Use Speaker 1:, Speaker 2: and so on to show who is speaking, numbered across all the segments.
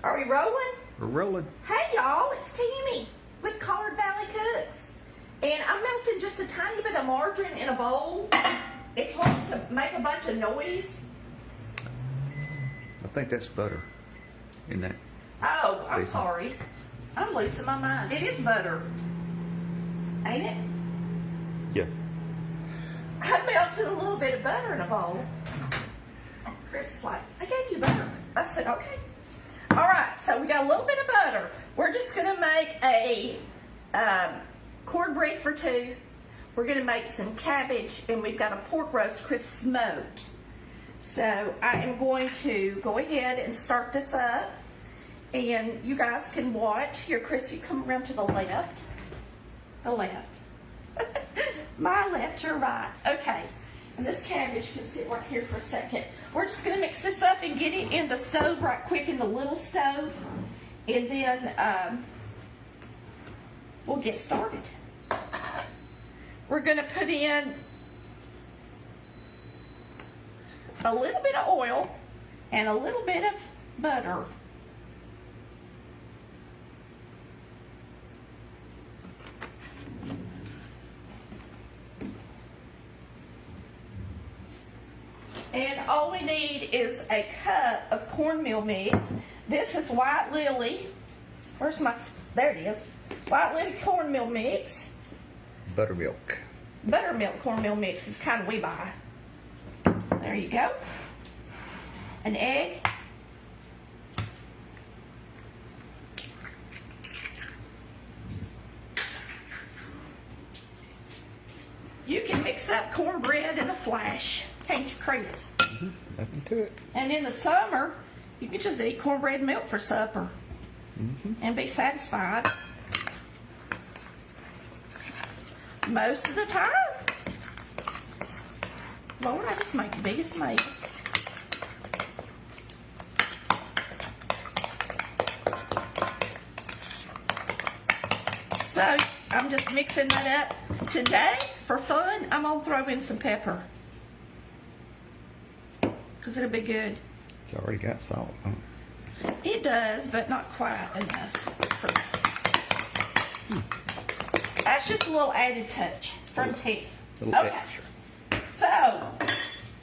Speaker 1: Are we rolling?
Speaker 2: We're rolling.
Speaker 1: Hey y'all, it's Tammy with Collard Valley Cooks. And I melted just a tiny bit of margarine in a bowl. It's supposed to make a bunch of noise.
Speaker 2: I think that's butter in that.
Speaker 1: Oh, I'm sorry. I'm losing my mind. It is butter. Ain't it?
Speaker 2: Yeah.
Speaker 1: I melted a little bit of butter in a bowl. Chris is like, I gave you butter. I said, okay. All right, so we got a little bit of butter. We're just gonna make a cornbread for two. We're gonna make some cabbage, and we've got a pork roast Chris smoked. So I am going to go ahead and start this up, and you guys can watch. Here, Chris, you come around to the left. The left. My left, your right. Okay. And this cabbage can sit right here for a second. We're just gonna mix this up and get it in the stove right quick, in the little stove. And then we'll get started. We're gonna put in a little bit of oil and a little bit of butter. And all we need is a cup of cornmeal mix. This is White Lily. Where's my, there it is. White Lily cornmeal mix.
Speaker 2: Buttermilk.
Speaker 1: Buttermilk cornmeal mix is kind of we buy. There you go. An egg. You can mix up cornbread in a flash. Can't you, Chris?
Speaker 2: Nothing to it.
Speaker 1: And in the summer, you can just eat cornbread and milk for supper and be satisfied. Most of the time. Lord, I just make the biggest mess. So, I'm just mixing that up. Today, for fun, I'm going to throw in some pepper. Because it'll be good.
Speaker 2: It's already got salt on it.
Speaker 1: It does, but not quite enough for me. That's just a little added touch from Tim. Okay. Extra. So,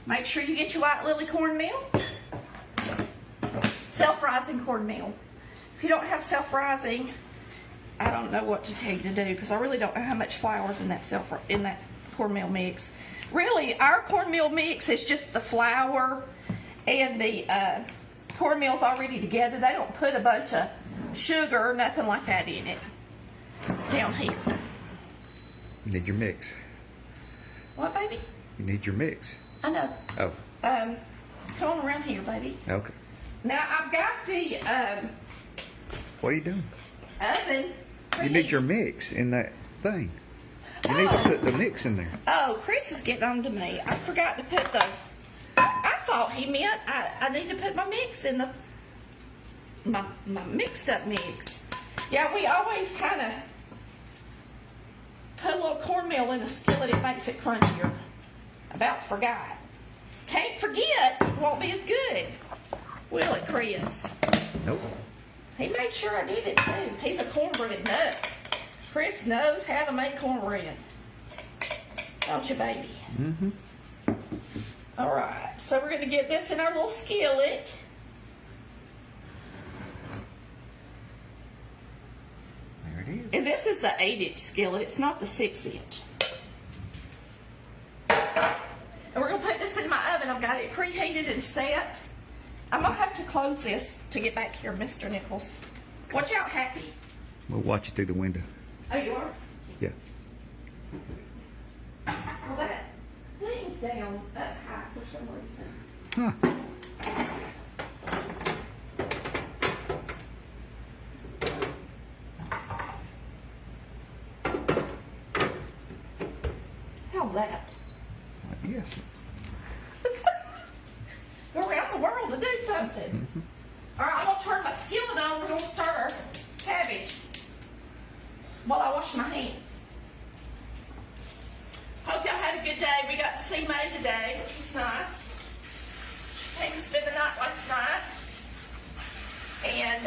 Speaker 1: make sure you get your White Lily cornmeal. Self-rising cornmeal. If you don't have self-rising, I don't know what to tell you to do, because I really don't know how much flour's in that cornmeal mix. Really, our cornmeal mix is just the flour and the cornmeal's already together. They don't put a bunch of sugar or nothing like that in it down here.
Speaker 2: You need your mix.
Speaker 1: What, baby?
Speaker 2: You need your mix.
Speaker 1: I know.
Speaker 2: Oh.
Speaker 1: Come on around here, baby.
Speaker 2: Okay.
Speaker 1: Now, I've got the
Speaker 2: What are you doing?
Speaker 1: oven.
Speaker 2: You need your mix in that thing. You need to put the mix in there.
Speaker 1: Oh, Chris is getting on to me. I forgot to put the... I thought he meant I need to put my mix in my mixed up mix. Yeah, we always kind of put a little cornmeal in a skillet. It makes it crunchier. About forgot. Can't forget. Won't be as good. Will it, Chris?
Speaker 2: Nope.
Speaker 1: He made sure I did it too. He's a cornbread nut. Chris knows how to make cornbread. Don't you, baby?
Speaker 2: Mm-hmm.
Speaker 1: All right, so we're going to get this in our little skillet.
Speaker 2: There it is.
Speaker 1: And this is the 8-inch skillet. It's not the 6-inch. And we're going to put this in my oven. I've got it preheated and set. I'm going to have to close this to get back here, Mr. Nichols. Watch out, Happy.
Speaker 2: We'll watch it through the window.
Speaker 1: Oh, you are?
Speaker 2: Yeah.
Speaker 1: Well, that thing's down up high for some reason.
Speaker 2: Huh.
Speaker 1: How's that?
Speaker 2: Yes.
Speaker 1: Go around the world to do something.
Speaker 2: Mm-hmm.
Speaker 1: All right, I'm gonna turn my skillet on. We're gonna start our cabbage while I wash my hands. Hope y'all had a good day. We got to see May today, which was nice. She came to spend the night last night. And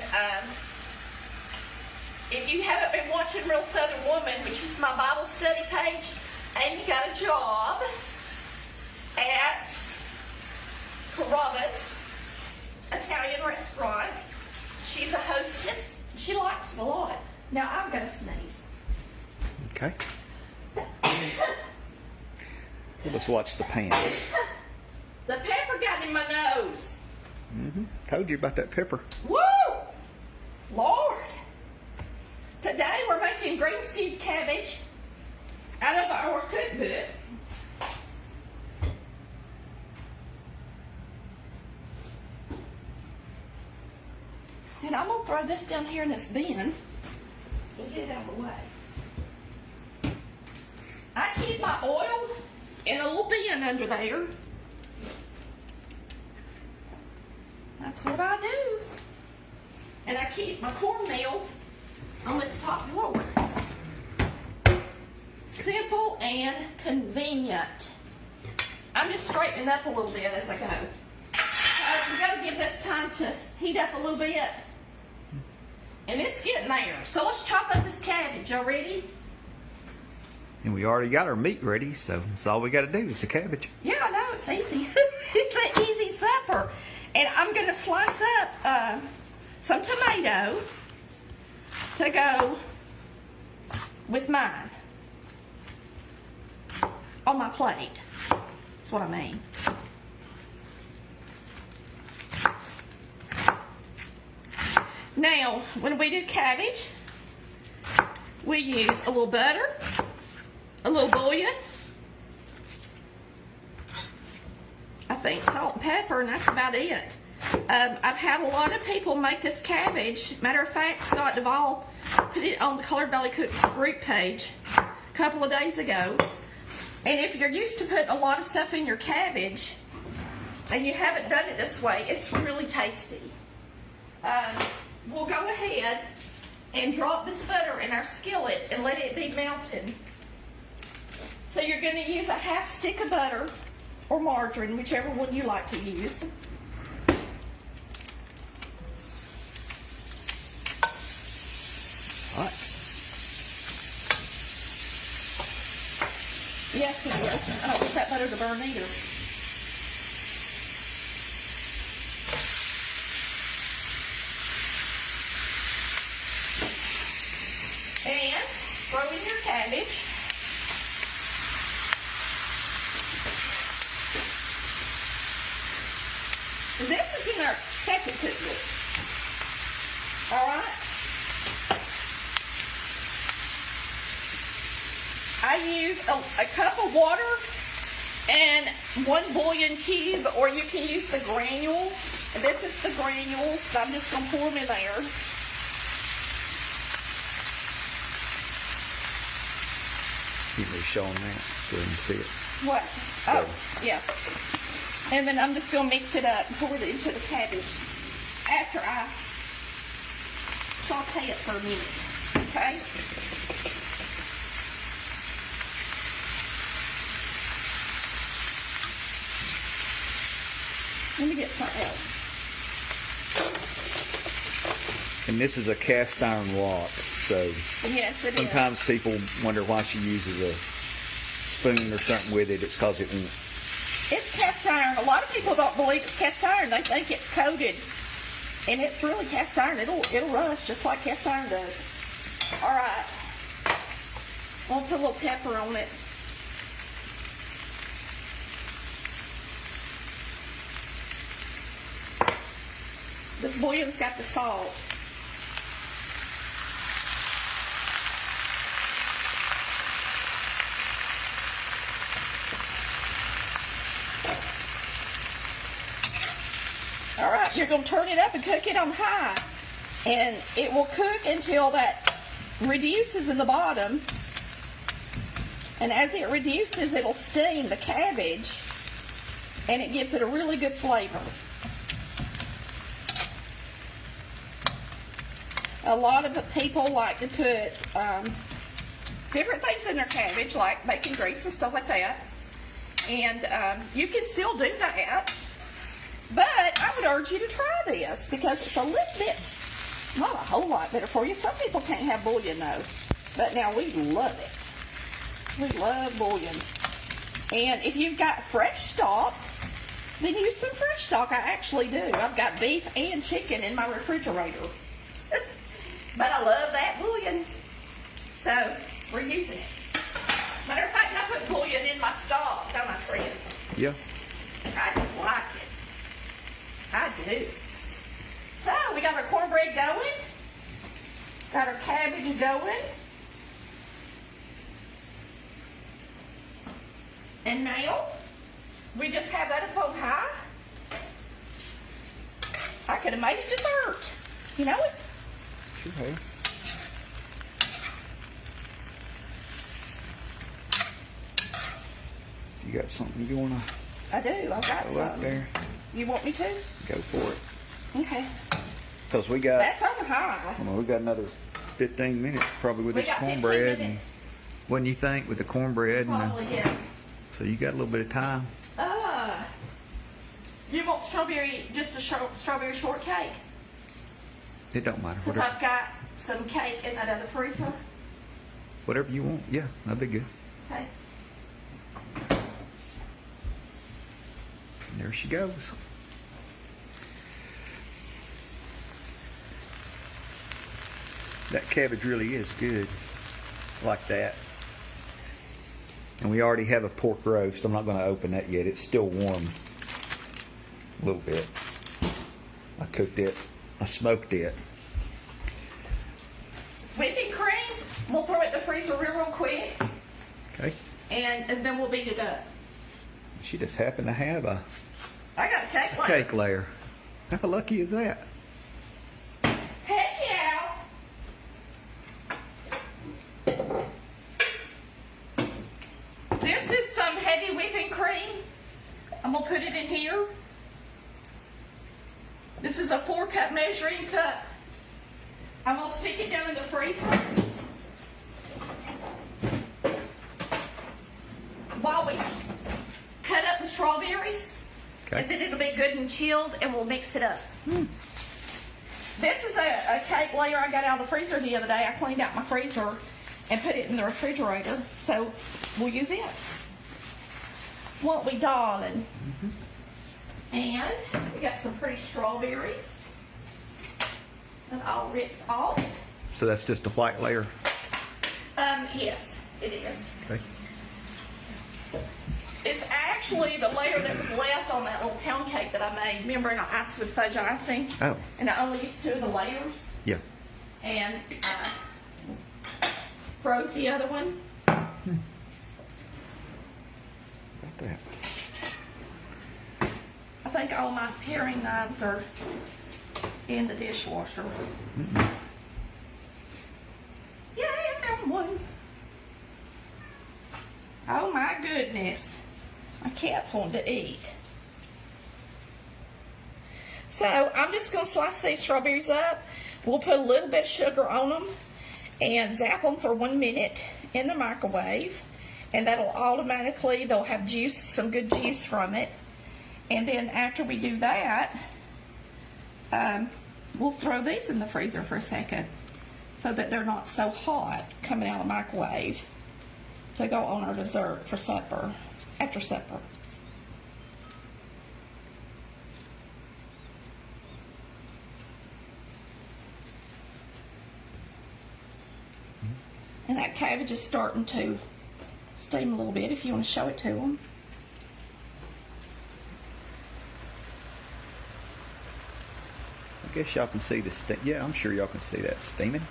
Speaker 1: if you haven't been watching Real Southern Woman, which is my Bible study page, Amy got a job at Carrabba's Italian restaurant. She's a hostess. She likes it a lot. Now I'm gonna sneeze.
Speaker 2: Okay. Well, let's watch the pan.
Speaker 1: The pepper got in my nose.
Speaker 2: Mm-hmm. Told you about that pepper.
Speaker 1: Woo! Lord. Today we're making green stewed cabbage out of our cookbook. And I'm going to throw this down here in this bin and get it out of the way. I keep my oil in a little bin under there. That's what I do. And I keep my cornmeal on this top drawer. Simple and convenient. I'm just straightening up a little bit as I go. We got to give this time to heat up a little bit. And it's getting there. So let's chop up this cabbage. Y'all ready?
Speaker 2: And we already got our meat ready, so that's all we got to do is the cabbage.
Speaker 1: Yeah, I know. It's easy. It's an easy supper. And I'm going to slice up some tomato to go with mine on my plate. That's what I mean. Now, when we do cabbage, we use a little butter, a little bouillon, I think salt and pepper, and that's about it. I've had a lot of people make this cabbage. Matter of fact, Scott Duvall put it on the Colored Belly Cooks group page a couple of days ago. And if you're used to putting a lot of stuff in your cabbage and you haven't done it this way, it's really tasty. We'll go ahead and drop this butter in our skillet and let it be melted. So you're going to use a half stick of butter or margarine, whichever one you like to use.
Speaker 2: Hot.
Speaker 1: Yes, it is. I don't want that butter to burn either. And throw in your cabbage. This is in our second cookbook. All right. I use a cup of water and 1 bouillon cube, or you can use the granules. This is the granules, but I'm just going to pour them in there.
Speaker 2: You may show them that so you can see it.
Speaker 1: What? Oh, yeah. And then I'm just going to mix it up and pour it into the cabbage after I saute it for a minute. Okay? Let me get something else.
Speaker 2: And this is a cast iron wok, so
Speaker 1: Yes, it is.
Speaker 2: sometimes people wonder why she uses a spoon or something with it. It's because it won't.
Speaker 1: It's cast iron. A lot of people don't believe it's cast iron. They think it's coated. And it's really cast iron. It'll rust just like cast iron does. All right. I'll put a little pepper on it. This bouillon's got the salt. right, you're going to turn it up and cook it on high. And it will cook until that reduces in the bottom. And as it reduces, it'll steam the cabbage. And it gives it a really good flavor. A lot of the people like to put different things in their cabbage, like bacon grease and stuff like that. And you can still do that. But I would urge you to try this because it's a little bit, not a whole lot better for you. Some people can't have bouillon though. But now we love it. We love bouillon. And if you've got fresh stock, then use some fresh stock. I actually do. I've got beef and chicken in my refrigerator. But I love that bouillon. So, we're using it. Matter of fact, I put bouillon in my stock, don't I, friend?
Speaker 2: Yeah.
Speaker 1: I just like it. I do. So, we got our cornbread going. Got our cabbage going. And now, we just have that up on high. I could have made a dessert. You know it?
Speaker 2: Sure have. You got something you want to
Speaker 1: I do. I've got
Speaker 2: go
Speaker 1: some.
Speaker 2: out there?
Speaker 1: You want me to?
Speaker 2: Go for it.
Speaker 1: Okay.
Speaker 2: Because we got,
Speaker 1: That's on high.
Speaker 2: we got another 15 minutes probably with
Speaker 1: We
Speaker 2: this
Speaker 1: got 15
Speaker 2: cornbread. And
Speaker 1: minutes.
Speaker 2: wouldn't you think with the cornbread?
Speaker 1: Probably, yeah.
Speaker 2: So you got a little bit of time.
Speaker 1: You want strawberry, just a strawberry shortcake?
Speaker 2: It don't matter.
Speaker 1: Because I've got some cake in that other freezer.
Speaker 2: Whatever you want. Yeah, that'd be good.
Speaker 1: Okay.
Speaker 2: And there she goes. That cabbage really is good. Like that. And we already have a pork roast. I'm not going to open that yet. It's still warm. A little bit. I cooked it. I smoked it.
Speaker 1: Whipping cream, we'll throw it in the freezer real quick.
Speaker 2: Okay.
Speaker 1: And then we'll beat it up.
Speaker 2: She just happened to have a
Speaker 1: I got a cake layer.
Speaker 2: cake layer. How lucky is that?
Speaker 1: Heck yeah. This is some heavy whipping cream. I'm going to put it in here. This is a 4-cup measuring cup. I'm going to stick it down in the freezer. While we cut up the strawberries.
Speaker 2: Okay.
Speaker 1: And then it'll be good and chilled and we'll mix it up. This is a cake layer I got out of the freezer the other day. I cleaned out my freezer and put it in the refrigerator. So we'll use it. Won't we, darling? And we got some pretty strawberries. And all rips off.
Speaker 2: So that's just a white layer.
Speaker 1: Yes, it is.
Speaker 2: Okay.
Speaker 1: It's actually the layer that was left on that little pound cake that I made. Remember, and I iced with fudge icing?
Speaker 2: Oh.
Speaker 1: And I only used 2 of the layers.
Speaker 2: Yeah.
Speaker 1: And froze the other one.
Speaker 2: Got that.
Speaker 1: I think all my paring knives are in the dishwasher. Yeah, I found one. Oh my goodness. My cat's wanting to eat. So I'm just going to slice these strawberries up. We'll put a little bit of sugar on them and zap them for 1 minute in the microwave. And that'll automatically, they'll have juice, some good juice from it. And then after we do that, we'll throw these in the freezer for a second so that they're not so hot coming out of the microwave to go on our dessert for supper, after supper. And that cabbage is starting to steam a little bit if you want to show it to them.
Speaker 2: I guess y'all can see the steam. Yeah, I'm sure y'all can see that steaming.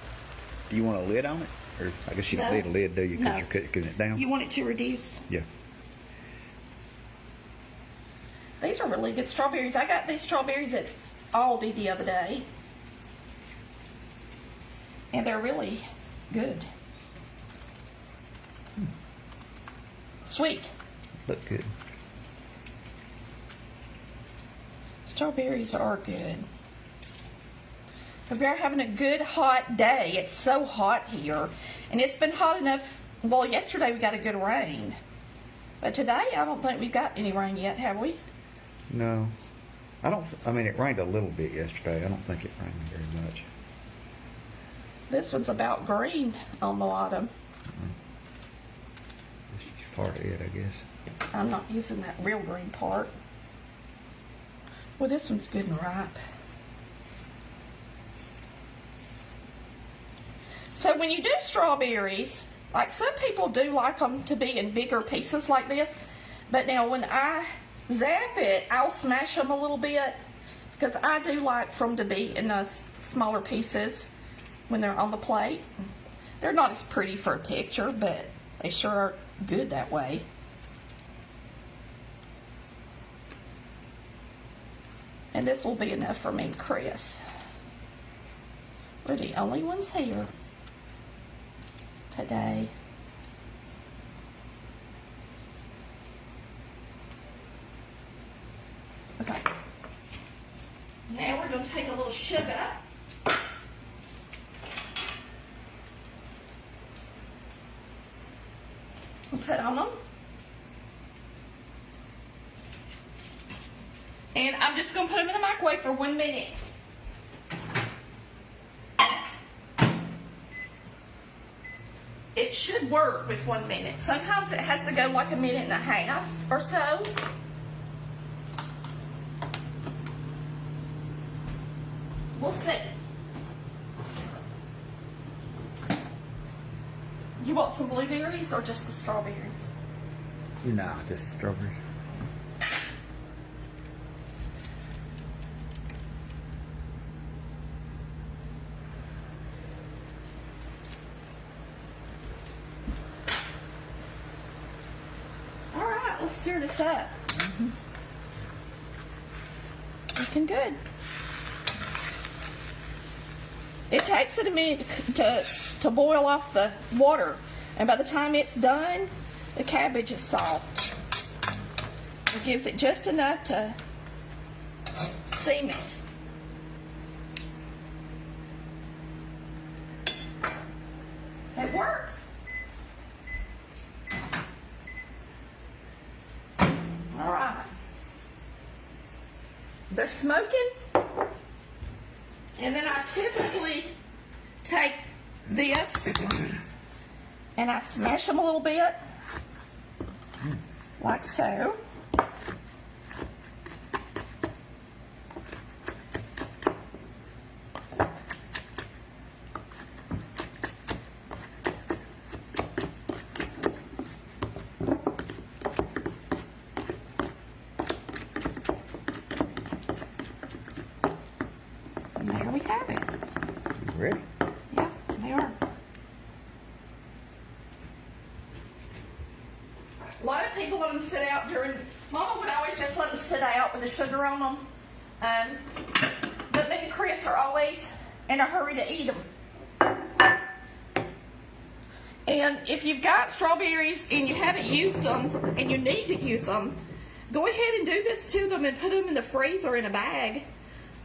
Speaker 2: Do you want a lid on it? Or I guess you don't
Speaker 1: No.
Speaker 2: need a lid, do you? Because
Speaker 1: No.
Speaker 2: you're cooking it down.
Speaker 1: You want it to reduce.
Speaker 2: Yeah.
Speaker 1: These are really good strawberries. I got these strawberries at Aldi the other day. And they're really good. Sweet.
Speaker 2: Look good.
Speaker 1: Strawberries are good. Hope you're having a good hot day. It's so hot here. And it's been hot enough. Well, yesterday we got a good rain. But today I don't think we've got any rain yet, have we?
Speaker 2: No. I mean, it rained a little bit yesterday. I don't think it rained very much.
Speaker 1: This one's about green on the bottom.
Speaker 2: This is part of it, I guess.
Speaker 1: I'm not using that real green part. Well, this one's good and ripe. So when you do strawberries, like some people do like them to be in bigger pieces like this, but now when I zap it, I'll smash them a little bit because I do like for them to be in those smaller pieces when they're on the plate. They're not as pretty for a picture, but they sure are good that way. And this will be enough for me and Chris. We're the only ones here today. Okay. Now we're going to take a little sugar. And put on them. And I'm just going to put them in the microwave for 1 minute. It should work with 1 minute. Sometimes it has to go like a minute and a half or so. We'll see. You want some blueberries or just the strawberries?
Speaker 2: No, just strawberries.
Speaker 1: All right, let's stir this up. Looking good. It takes it a minute to boil off the water, and by the time it's done, the cabbage is soft. It gives it just enough to steam it. It works. All right. They're smoking. And then I typically take this and I smash them a little bit, like so. And there we have it.
Speaker 2: Ready?
Speaker 1: Yeah, they are. A lot of people let them sit out during. Mama would always just let them sit out with the sugar on them. But me and Chris are always in a hurry to eat them. And if you've got strawberries and you haven't used them and you need to use them, go ahead and do this to them and put them in the freezer in a bag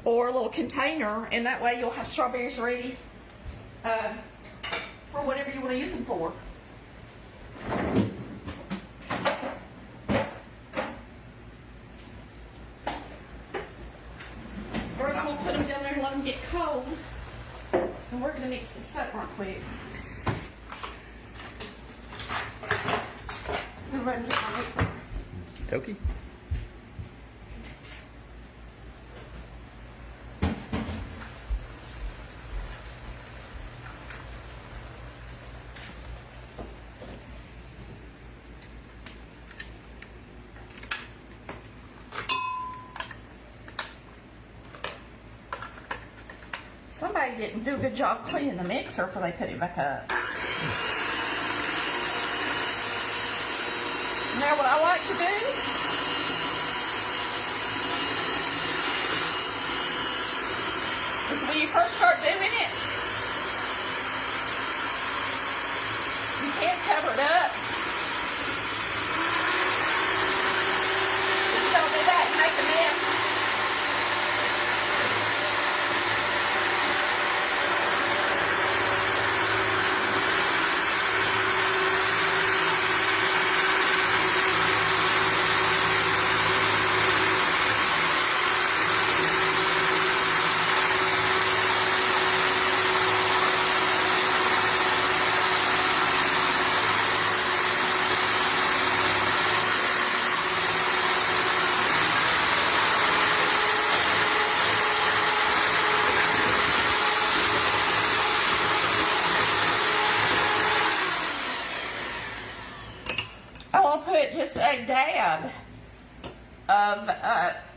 Speaker 1: or a little container, and that way you'll have strawberries ready for whatever you want to use them for. I'm going to put them down there and let them get cold, and we're going to mix this up real quick. I'm ready to get my mixer.
Speaker 2: Okie.
Speaker 1: Somebody didn't do a good job cleaning the mixer before they put it back up. Now what I like to do Because when you first start doing it, you can't cover it up. Just don't do that and make a mess. I want to put just a dab of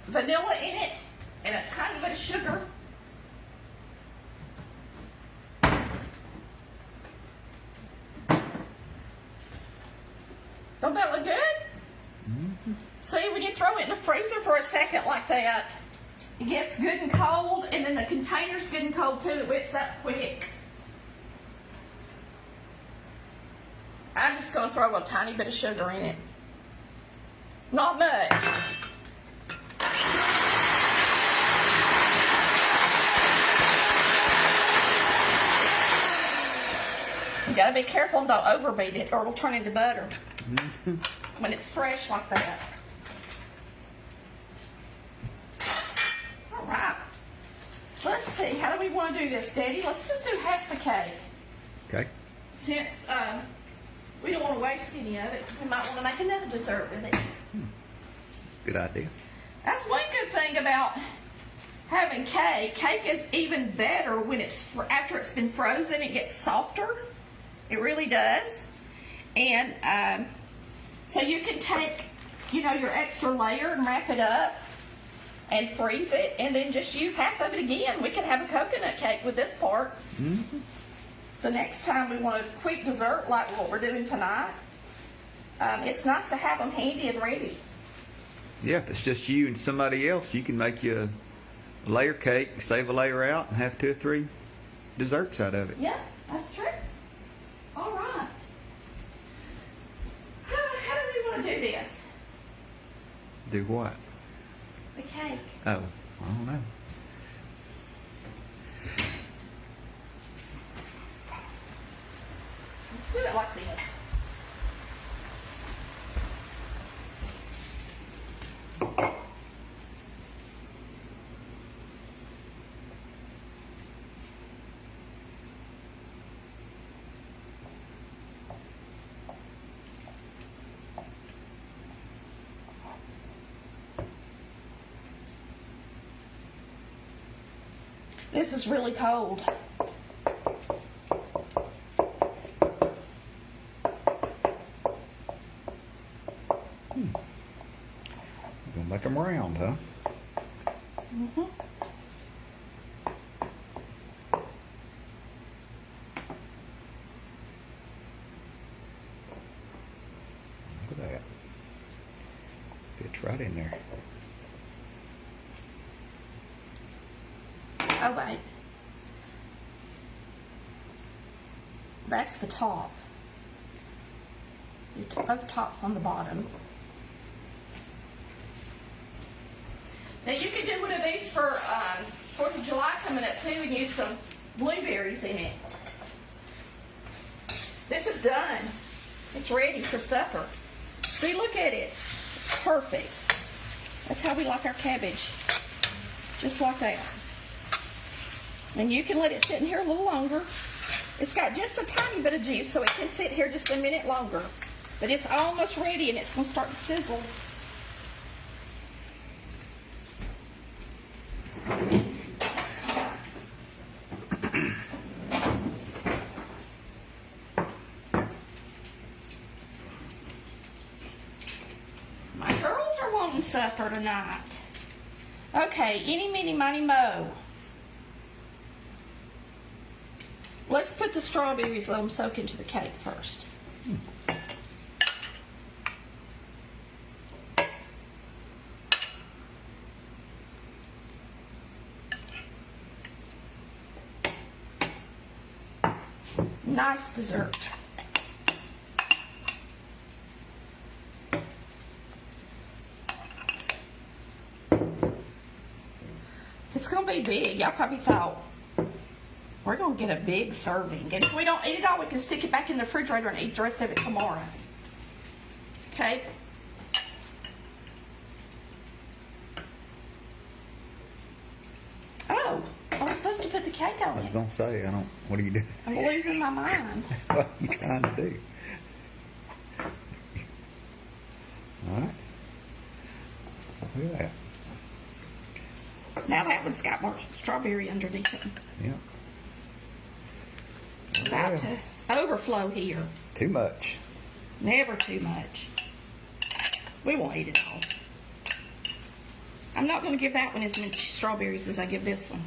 Speaker 1: vanilla in it and a tiny bit of sugar. Don't that look good? Mm-hmm. See, when you throw it in the freezer for a second like that, it gets good and cold, and then the container's good and cold too. It whips up quick. I'm just going to throw a tiny bit of sugar in it. Not much. You got to be careful and don't overbeat it or it'll turn into butter when it's fresh like that. All right. Let's see. How do we want to do this, Daddy? Let's just do half the cake.
Speaker 2: Okay.
Speaker 1: Since we don't want to waste any of it, because we might want to make another dessert with it.
Speaker 2: Good idea.
Speaker 1: That's one good thing about having cake. Cake is even better when it's after it's been frozen. It gets softer. It really does. And so you can take, your extra layer and wrap it up and freeze it, and then just use half of it again. We can have a coconut cake with this part. Mm-hmm. The next time we want a quick dessert like what we're doing tonight, it's nice to have them handy and ready.
Speaker 2: Yeah, if it's just you and somebody else, you can make you a layer cake, save a layer out, and have 2 or 3 desserts out of it.
Speaker 1: Yeah, that's true. All right. How do we want to do this?
Speaker 2: Do what?
Speaker 1: The cake.
Speaker 2: Oh, I don't know.
Speaker 1: Let's do it like this. This is really cold.
Speaker 2: You're gonna make them round, huh?
Speaker 1: Mm-hmm.
Speaker 2: Look at that. Fits right in there.
Speaker 1: Oh, wait. That's the top. Both tops on the bottom. Now you could do one of these for 4th of July coming up too and use some blueberries in it. This is done. It's ready for supper. See, look at it. It's perfect. That's how we like our cabbage. Just like that. And you can let it sit in here a little longer. It's got just a tiny bit of juice, so it can sit here just a minute longer. But it's almost ready, and it's going to start to sizzle. My girls are wanting supper tonight. Okay, eeny, meeny, miny, moe. Let's put the strawberries, let them soak into the cake first. nice dessert. It's gonna be big. Y'all probably thought we're gonna get a big serving. And if we don't eat it all, we can stick it back in the refrigerator and eat the rest of it tomorrow. Okay? Oh, I was supposed to put the cake
Speaker 2: I
Speaker 1: on
Speaker 2: was
Speaker 1: it.
Speaker 2: gonna say, what are you doing?
Speaker 1: I'm losing my mind.
Speaker 2: What are you trying to do? All right. Look at that.
Speaker 1: Now that one's got more strawberry underneath it.
Speaker 2: Yeah.
Speaker 1: About to overflow here.
Speaker 2: Too much.
Speaker 1: Never too much. We won't eat it all. I'm not going to give that one as much strawberries as I give this one.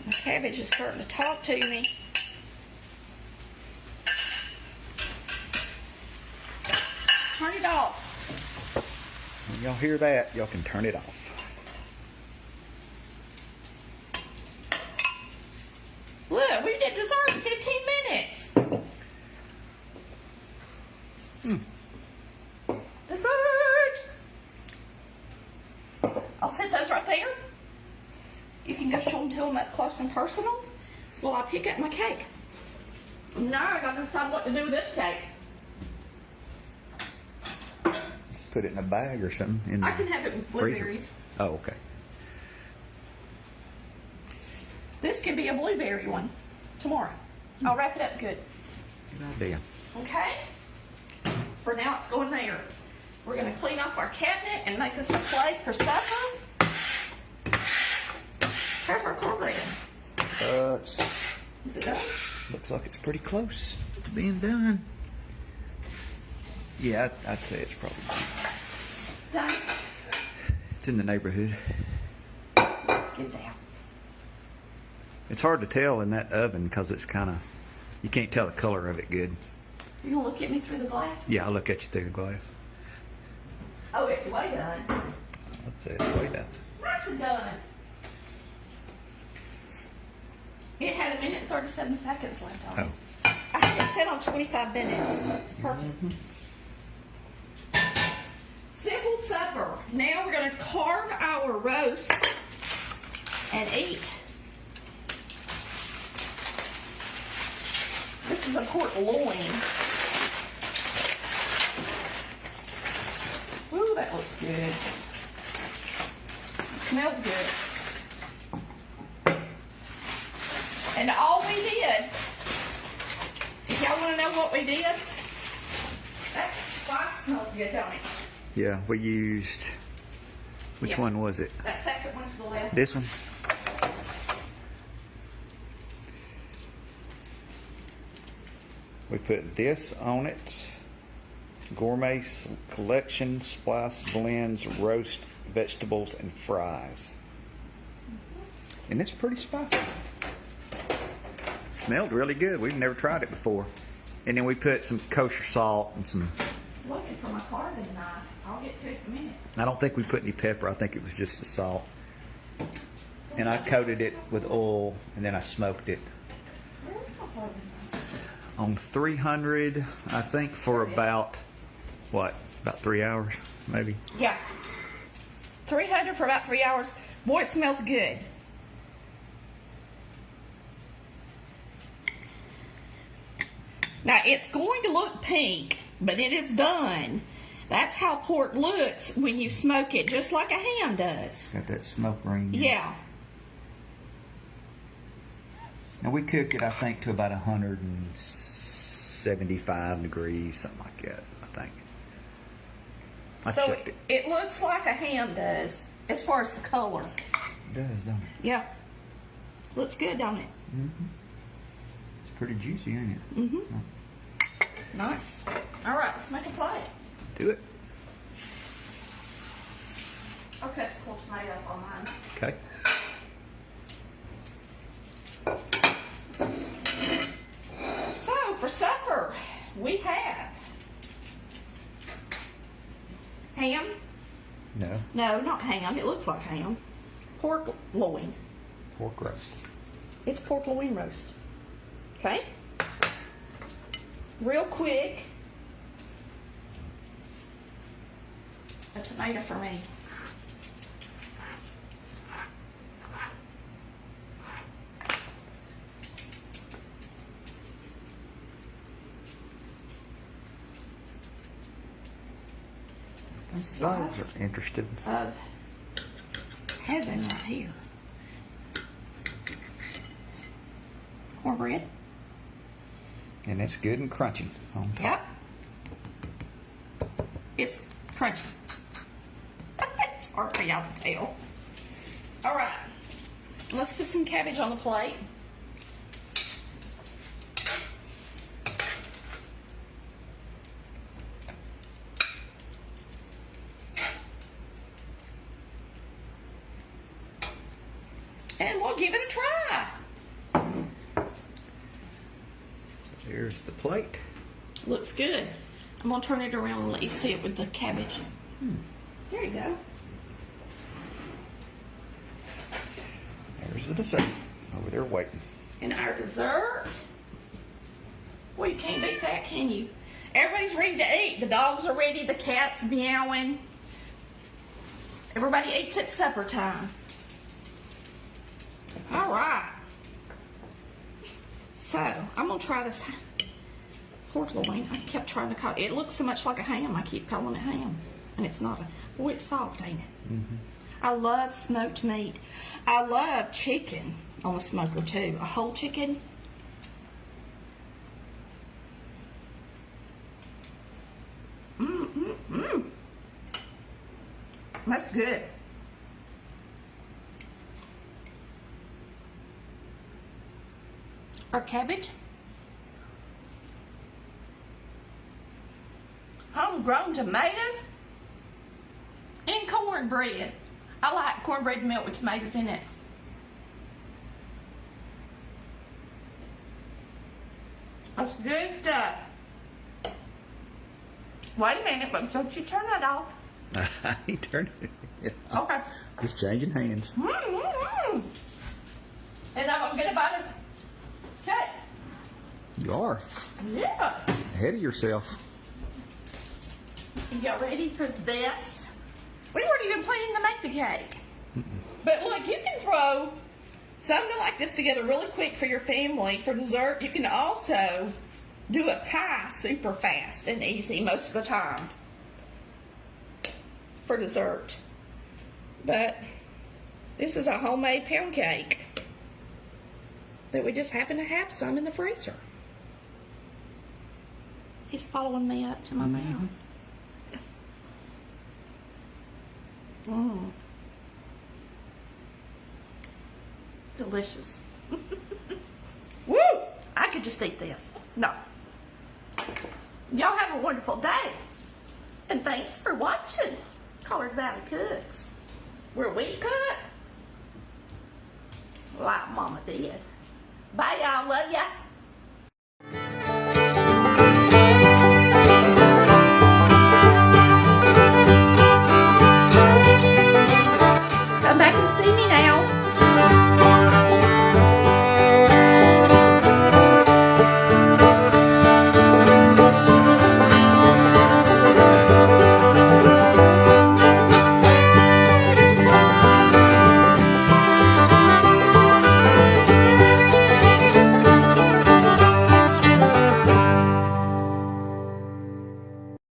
Speaker 1: My cabbage is starting to talk to me. Turn it off.
Speaker 2: When y'all hear that, y'all can turn it off.
Speaker 1: Look, we did dessert in 15 minutes. Dessert. I'll set those right there. You can go show them to them up close and personal while I pick up my cake. Now I got to decide what to do with this cake.
Speaker 2: Just put it in a bag or something. In
Speaker 1: I
Speaker 2: the
Speaker 1: can have it with
Speaker 2: freezer.
Speaker 1: blueberries.
Speaker 2: Oh, okay.
Speaker 1: This could be a blueberry one tomorrow. I'll wrap it up good.
Speaker 2: Good idea.
Speaker 1: Okay? For now, it's going there. We're going to clean off our cabinet and make us a plate for supper. How's our cornbread?
Speaker 2: It's,
Speaker 1: Is it done?
Speaker 2: looks like it's pretty close to being done. Yeah, I'd say it's probably done.
Speaker 1: It's done.
Speaker 2: It's in the neighborhood.
Speaker 1: Let's get down.
Speaker 2: It's hard to tell in that oven because it's kind of, you can't tell the color of it good.
Speaker 1: You gonna look at me through the glass?
Speaker 2: Yeah, I'll look at you through the glass.
Speaker 1: Oh, it's way done.
Speaker 2: I'd say it's way done.
Speaker 1: Nice and done. It had 1 minute and 37 seconds left on it.
Speaker 2: Oh.
Speaker 1: I had it set on 25 minutes. It's perfect. Simple supper. Now we're gonna carve our roast and eat. This is a pork loin. Ooh, that looks good. It smells good. And all we did, if y'all want to know what we did, that spice smells good, don't it?
Speaker 2: Yeah, we used, which
Speaker 1: Yeah.
Speaker 2: one was it?
Speaker 1: That second one to the left.
Speaker 2: This one? We put this on it. Gourmet collection, splice blends, roast vegetables, and fries. And it's pretty spicy. Smelled really good. We've never tried it before. And then we put some kosher salt and some,
Speaker 1: Looking for my carving knife. I'll get to it in a minute.
Speaker 2: I don't think we put any pepper. I think it was just the salt. And I coated it with oil and then I smoked it
Speaker 1: Where's my carving knife?
Speaker 2: on 300, I think, for about, what, about 3 hours, maybe?
Speaker 1: Yeah. 300 for about 3 hours. Boy, it smells good. Now, it's going to look pink, but it is done. That's how pork looks when you smoke it, just like a ham does.
Speaker 2: Got that smoke ring.
Speaker 1: Yeah.
Speaker 2: Now we cook it, I think, to about 175 degrees, something like that, I think. I
Speaker 1: So
Speaker 2: checked it.
Speaker 1: it looks like a ham does, as far as the color.
Speaker 2: It does, don't it?
Speaker 1: Yeah. Looks good, don't it?
Speaker 2: Mm-hmm. It's pretty juicy, ain't it?
Speaker 1: Mm-hmm. It's nice. All right, let's make a plate.
Speaker 2: Do it.
Speaker 1: I'll cut this little tomato up on mine.
Speaker 2: Okay.
Speaker 1: So, for supper, we have ham.
Speaker 2: No,
Speaker 1: No, not ham. It looks like ham. Pork loin.
Speaker 2: pork roast.
Speaker 1: It's pork loin roast. Okay? Real quick. A tomato for me.
Speaker 2: Dogs are interested.
Speaker 1: Of heaven right here. Cornbread.
Speaker 2: And it's good and crunchy on top.
Speaker 1: Yep. It's crunchy. It's hard for y'all to tell. All right. Let's put some cabbage on the plate. And we'll give it a try.
Speaker 2: Here's the plate.
Speaker 1: Looks good. I'm going to turn it around and let you see it with the cabbage. There you go.
Speaker 2: There's the dessert. Over there waiting.
Speaker 1: And our dessert. Well, you can't beat that, can you? Everybody's ready to eat. The dogs are ready. The cat's meowing. Everybody eats at supper time. All right. So, I'm going to try this pork loin. I kept trying to call it. It looks so much like a ham. I keep calling it ham. And it's not a... Boy, it's soft, ain't it? Mm-hmm. I love smoked meat. I love chicken on the smoker, too. A whole chicken. That's good. Our cabbage. Homegrown tomatoes and cornbread. I like cornbread milk with tomatoes in it. That's good stuff. Wait a minute, but don't you turn that off.
Speaker 2: He turned it.
Speaker 1: Okay.
Speaker 2: Just changing hands.
Speaker 1: And I'm gonna bite it. Okay.
Speaker 2: You are.
Speaker 1: Yes.
Speaker 2: Ahead of yourself.
Speaker 1: Y'all ready for this? We weren't even planning to make the cake. But look, you can throw something like this together really quick for your family for dessert. You can also do a pie super fast and easy most of the time for dessert. But this is a homemade pound cake that we just happen to have some in the freezer. He's following me up to my mouth. Delicious. Woo! I could just eat this. No. Y'all have a wonderful day. And thanks for watching Colored Valley Cooks, where we cook like Mama did. Bye, y'all. Love ya.